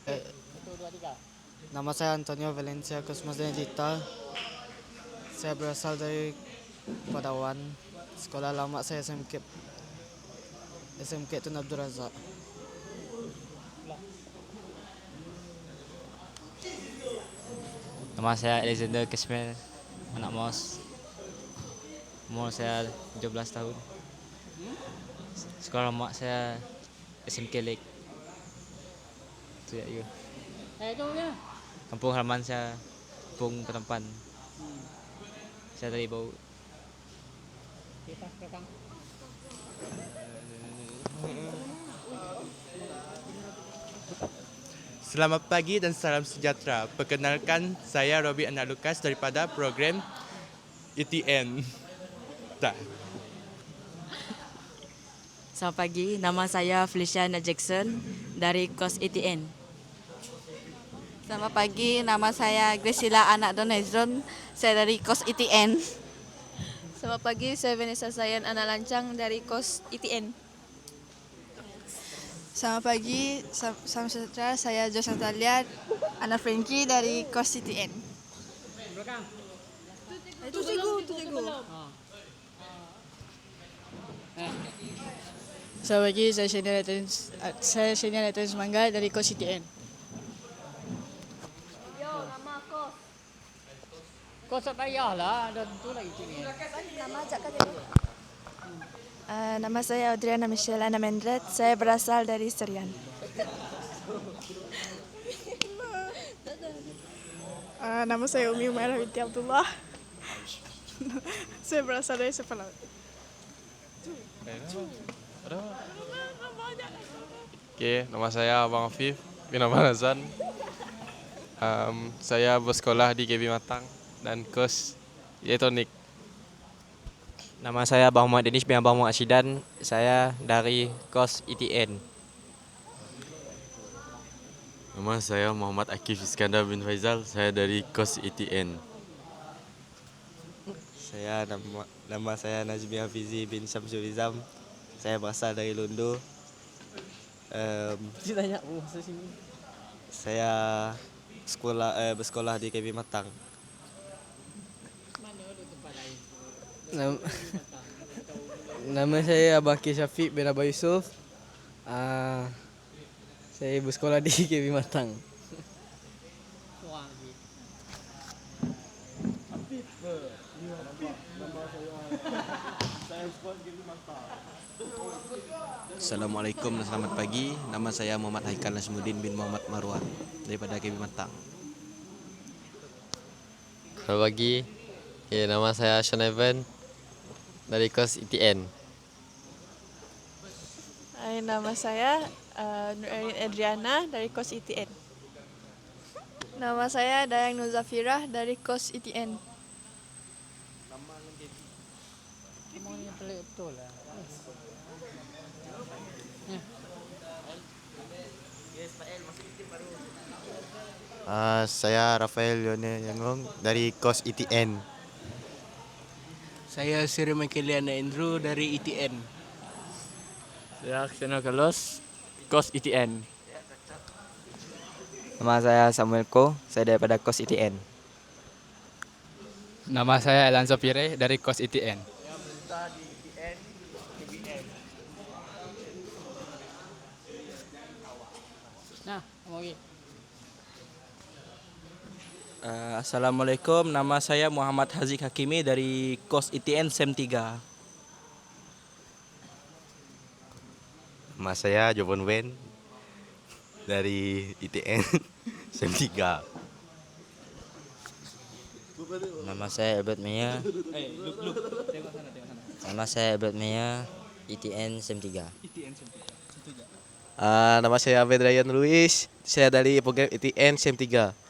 Eh, Nama saya Antonio Valencia Cosmos Benedita. Saya berasal dari Padawan. Sekolah lama saya SMK Tun Abdul Razak. Nama saya Alexander Kesmel, anak MOS. Umur saya 17 tahun. Sekolah lama saya SMK Lake. Itu ya, ya. Kampung halaman saya Kampung Petampan. Saya dari Bau. Selamat pagi dan salam sejahtera. Perkenalkan, saya Robi Anak Lukas daripada program ETN. Dah. Selamat pagi, nama saya Feliciana Jackson dari KOS ETN. Selamat pagi, nama saya Gresila Anak Donezron, saya dari KOS ITN. Selamat pagi, saya Vanessa Sayan Anak Lancang dari KOS ITN. Selamat pagi, salam sejahtera, saya Jos Natalia, Anak Frankie dari KOS ITN. Itu cikgu. Selamat pagi, saya Shania Nathan Semangga dari KOS ITN. Kau tak payahlah, dah tentu lagi sini. Nama saya Audriana Michelle Mendret, saya berasal dari Serian. Nama saya Umi Umairah binti Abdullah. Saya berasal dari Sepalau. Oke, nama saya Abang Afif bin Abang Hazan. Saya bersekolah di KB Matang dan KOS Elektronik. Nama saya Abang Muhammad Danish bin Abang Muhammad Ashidan. Saya dari KOS ETN. Nama saya Muhammad Akif Iskandar bin Faizal. Saya dari KOS ETN. Nama saya Nazmi Hafizi bin Syamsul Izam. Saya berasal dari Londo. Saya bersekolah di KB Matang. Nama saya Abaki Syafiq bin Abah Yusof. Saya bersekolah di KB Matang. Assalamualaikum dan selamat pagi. Nama saya Muhammad Haikal Nasmuddin bin Muhammad Marwan daripada KB Matang. Selamat pagi. Nama saya Sean Evan dari KOS ETN. Nama saya Nurain Adriana dari KOS ITN. Nama saya Dayang Nuzafirah dari KOS ITN. Saya Rafael Yone Yangong dari KOS ITN. Saya Siri Michaeliana Andrew dari ITN. Saya Cristiano Carlos, KOS ETN. Nama saya Samuel Ko, saya daripada KOS ITN. Nama saya Elanzo Pire dari KOS ITN. Assalamualaikum, nama saya Muhammad Haziq Hakimi dari KOS ITN SEM 3. Nama saya Jovon Wen dari ITN SEM 3. Nama saya Albert Mia. Nama saya Albert Mia, ITN SEM 3. Nama saya Abed Ryan Luis. Saya dari program ETN SEM 3.